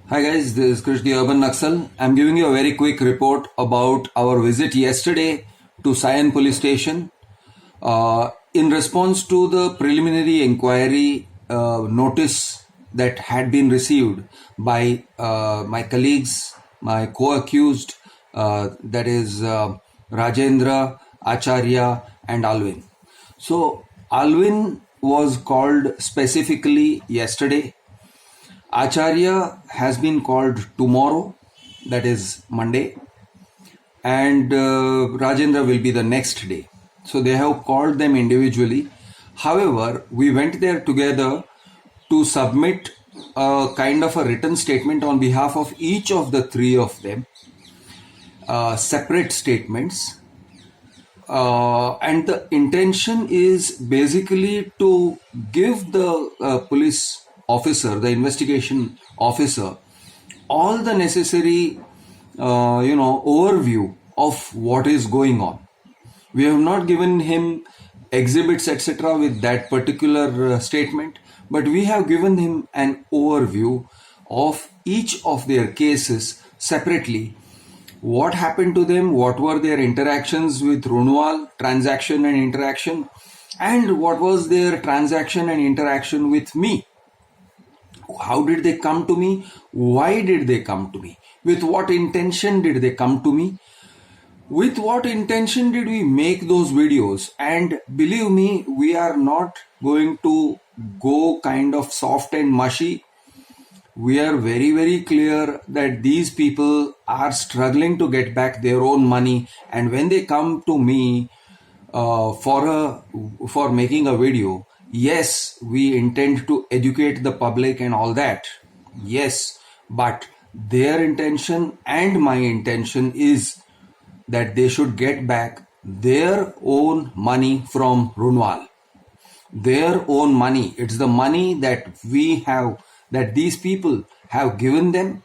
Hi guys, this is Krish the Urban Naxal. I'm giving you a very quick report about our visit yesterday to Sion Police Station in response to the preliminary inquiry notice that had been received by my colleagues, my co-accused, that is Rajendra, Acharya and Alvin. So Alvin was called specifically yesterday. Acharya has been called tomorrow, that is Monday, and Rajendra will be the next day. So they have called them individually. However, we went there together to submit a kind of a written statement on behalf of each of the three of them, separate statements. And the intention is basically to give the police officer, the investigation officer, all the necessary, overview of what is going on. We have not given him exhibits, etc. with that particular statement, but we have given him an overview of each of their cases separately. What happened to them, what were their interactions with Runwal, transaction and interaction, and what was their transaction and interaction with me. How did they come to me? Why did they come to me? With what intention did they come to me? With what intention did we make those videos? And believe me, we are not going to go kind of soft and mushy. We are very, very clear that these people are struggling to get back their own money. And when they come to me for making a video, yes, we intend to educate the public and all that. Yes, but their intention and my intention is that they should get back their own money from Runwal. Their own money. It's the money that we have, that these people have given them.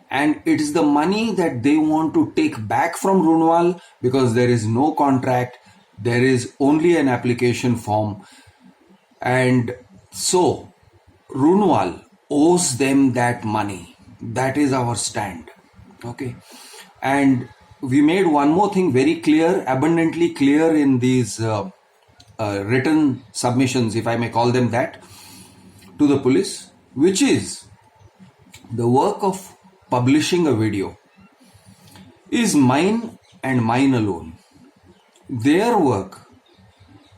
And it is the money that they want to take back from Runwal because there is no contract. There is only an application form. And so Runwal owes them that money. That is our stand. Okay. And we made one more thing very clear, abundantly clear in these written submissions, if I may call them that, to the police, which is the work of publishing a video is mine and mine alone. Their work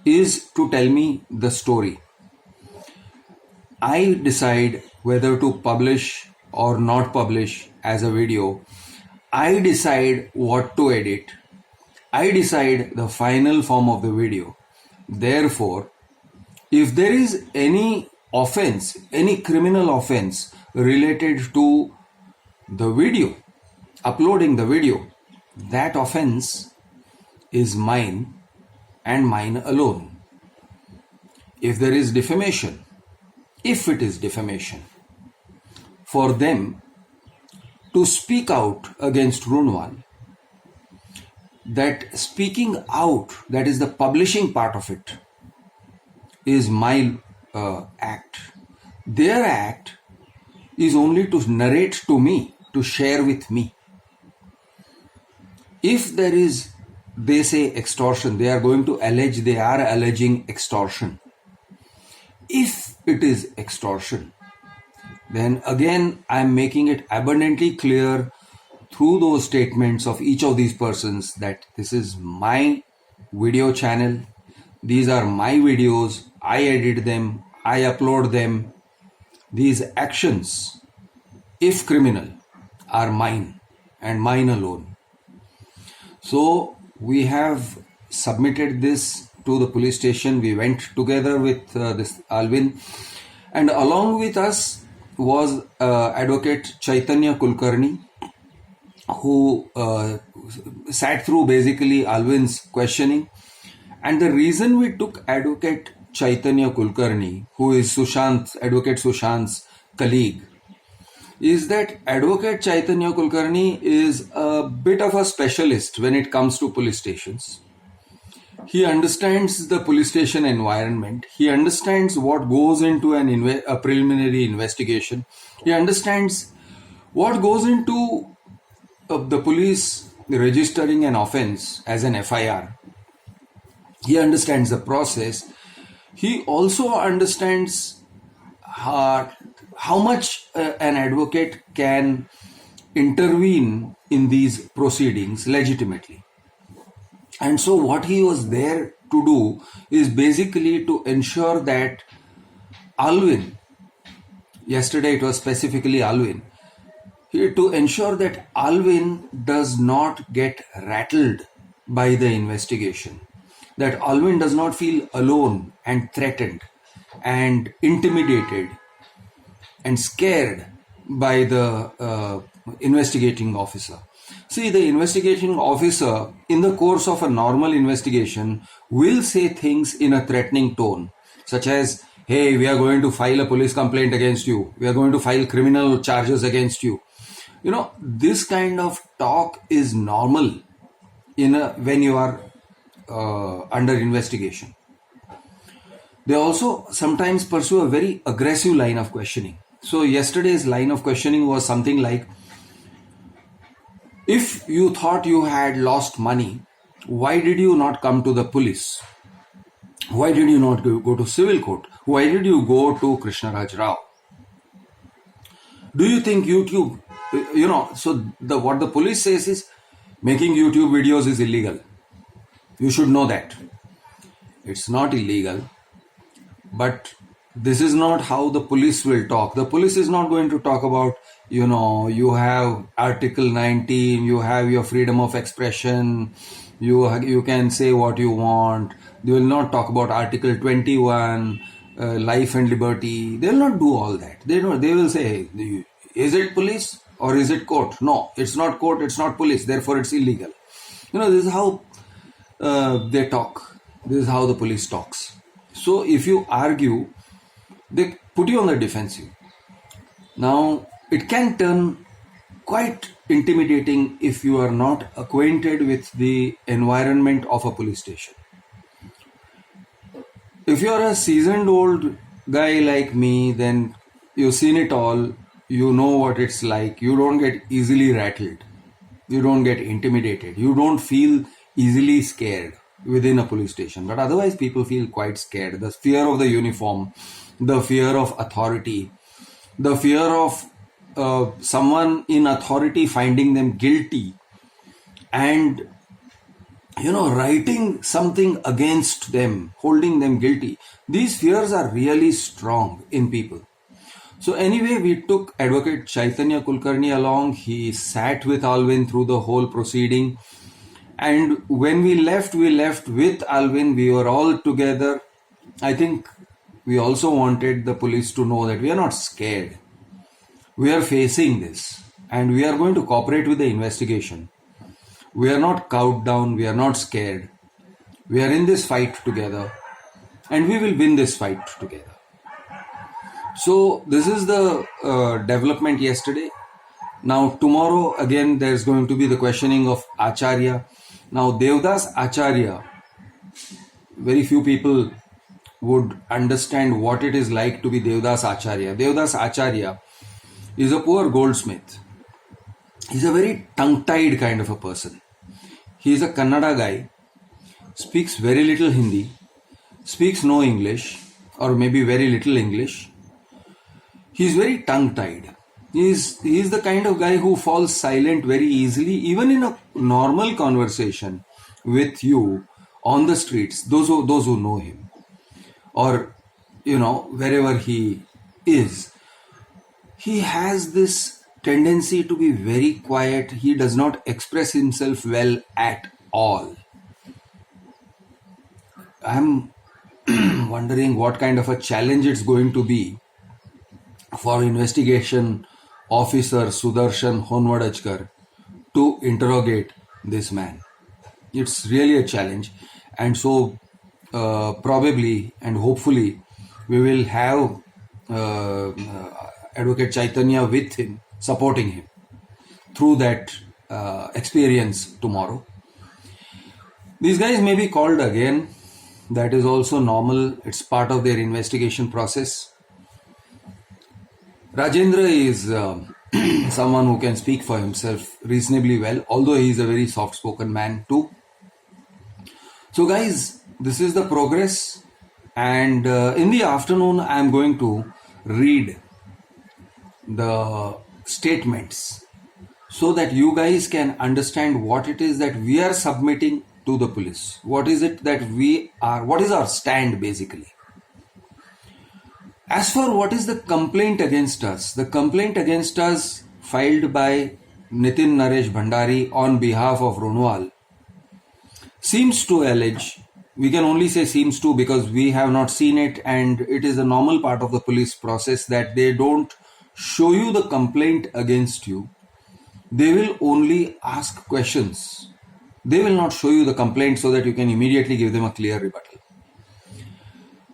is to tell me the story. I decide whether to publish or not publish as a video. I decide what to edit. I decide the final form of the video. Therefore, if there is any offense, any criminal offense related to the video, uploading the video, that offense is mine and mine alone. If there is defamation, if it is defamation, for them to speak out against Runwal, that speaking out, that is the publishing part of it, is my act. Their act is only to narrate to me, to share with me. If there is, they say extortion, they are going to allege, they are alleging extortion. If it is extortion, then again I am making it abundantly clear through those statements of each of these persons that this is my video channel, these are my videos, I edit them, I upload them. These actions, if criminal, are mine and mine alone. So we have submitted this to the police station. We went together with this Alvin, and along with us was Advocate Chaitanya Kulkarni, who sat through basically Alvin's questioning. And the reason we took Advocate Chaitanya Kulkarni, who is Advocate Sushant's colleague, is that Advocate Chaitanya Kulkarni is a bit of a specialist when it comes to police stations. He understands the police station environment. He understands what goes into a preliminary investigation. He understands What goes into the police registering an offense as an FIR? He understands the process. He also understands how much an advocate can intervene in these proceedings legitimately. And so what he was there to do is basically to ensure that Alvin, yesterday it was specifically Alvin, to ensure that Alvin does not get rattled by the investigation, that Alvin does not feel alone and threatened and intimidated and scared by the investigating officer. See, the investigating officer in the course of a normal investigation will say things in a threatening tone, such as, hey, we are going to file a police complaint against you. We are going to file criminal charges against you. You know, this kind of talk is normal when you are under investigation. They also sometimes pursue a very aggressive line of questioning. So yesterday's line of questioning was something like, if you thought you had lost money, why did you not come to the police? Why did you not go to civil court? Why did you go to Krishnaraj Rao? Do you think YouTube, so what the police says is, making YouTube videos is illegal. You should know that. It's not illegal, but this is not how the police will talk. The police is not going to talk about, you have Article 19, you have your freedom of expression, you can say what you want. They will not talk about Article 21, life and liberty. They will not do all that. They will say, hey, is it police or is it court? No, it's not court, it's not police, therefore it's illegal. This is how they talk. This is how the police talks. So if you argue, they put you on the defensive. Now, it can turn quite intimidating if you are not acquainted with the environment of a police station. If you are a seasoned old guy like me, then you've seen it all, you know what it's like. You don't get easily rattled. You don't get intimidated. You don't feel easily scared within a police station. But otherwise, people feel quite scared. The fear of the uniform, the fear of authority, the fear of someone in authority finding them guilty and writing something against them, holding them guilty. These fears are really strong in people. So anyway, we took Advocate Chaitanya Kulkarni along. He sat with Alvin through the whole proceeding. And when we left with Alvin. We were all together. I think we also wanted the police to know that we are not scared. We are facing this and we are going to cooperate with the investigation. We are not cowed down. We are not scared. We are in this fight together and we will win this fight together. So this is the development yesterday. Now tomorrow again there is going to be the questioning of Acharya. Now Devdas Acharya, very few people would understand what it is like to be Devdas Acharya. Devdas Acharya is a poor goldsmith. He's a very tongue-tied kind of a person. He is a Kannada guy, speaks very little Hindi, speaks no English or maybe very little English. He's very tongue-tied. He's the kind of guy who falls silent very easily, even in a normal conversation with you on the streets, those who know him, or wherever he is. He has this tendency to be very quiet. He does not express himself well at all. I'm wondering what kind of a challenge it's going to be for investigation officer Sudarshan Honwadachkar to interrogate this man. It's really a challenge, and so probably and hopefully we will have Advocate Chaitanya with him, supporting him through that experience tomorrow. These guys may be called again. That is also normal. It's part of their investigation process. Rajendra is someone who can speak for himself reasonably well, although he is a very soft-spoken man too. So guys, this is the progress, and in the afternoon I am going to read the statements so that you guys can understand what it is that we are submitting to the police. What is it that what is our stand basically? As for what is the complaint against us, the complaint against us filed by Nitin Naresh Bhandari on behalf of Runwal seems to allege, we can only say seems to because we have not seen it, and it is a normal part of the police process that they don't show you the complaint against you. They will only ask questions. They will not show you the complaint so that you can immediately give them a clear rebuttal.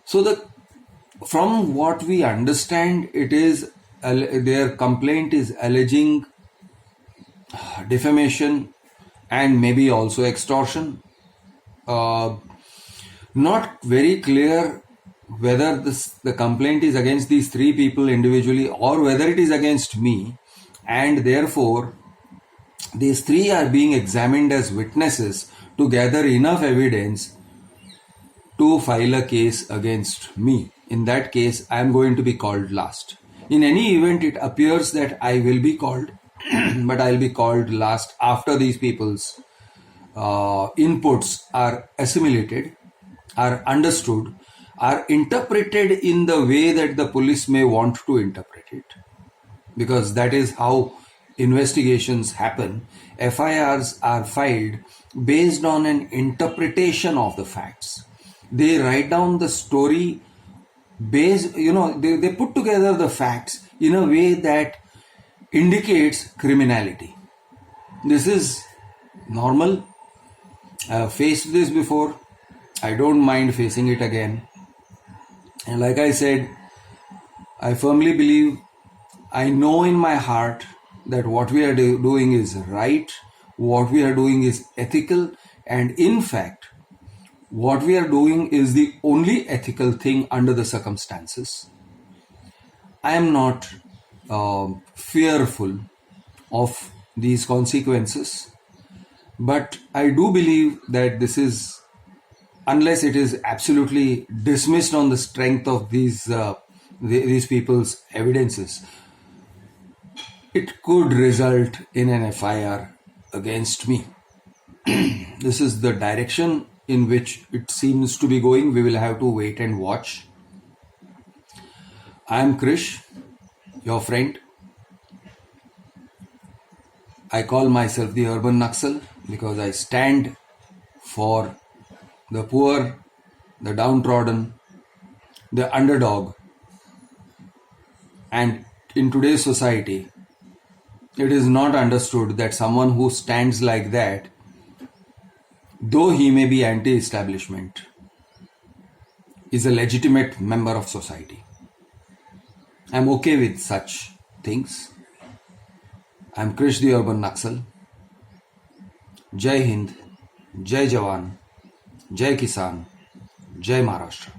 So from what we understand, it is their complaint is alleging defamation and maybe also extortion. Not very clear whether the complaint is against these three people individually or whether it is against me, and therefore these three are being examined as witnesses to gather enough evidence to file a case against me. In that case, I am going to be called last. In any event, it appears that I will be called, but I will be called last after these people's inputs are assimilated, are understood, are interpreted in the way that the police may want to interpret it. Because that is how investigations happen. FIRs are filed based on an interpretation of the facts. They write down the story based, they put together the facts in a way that indicates criminality. This is normal. I have faced this before. I don't mind facing it again. And like I said, I firmly believe, I know in my heart that what we are doing is right, what we are doing is ethical, and in fact, what we are doing is the only ethical thing under the circumstances. I am not fearful of these consequences, but I do believe that this is, unless it is absolutely dismissed on the strength of these people's evidences, it could result in an FIR against me. This is the direction in which it seems to be going. We will have to wait and watch. I am Krish, your friend. I call myself the urban Naxal because I stand for the poor, the downtrodden, the underdog. And in today's society, it is not understood that someone who stands like that, though he may be anti-establishment, is a legitimate member of society. I am okay with such things. I am Krish the Urban Naxal. Jai Hind, Jai Jawan, Jai Kisan, Jai Maharashtra.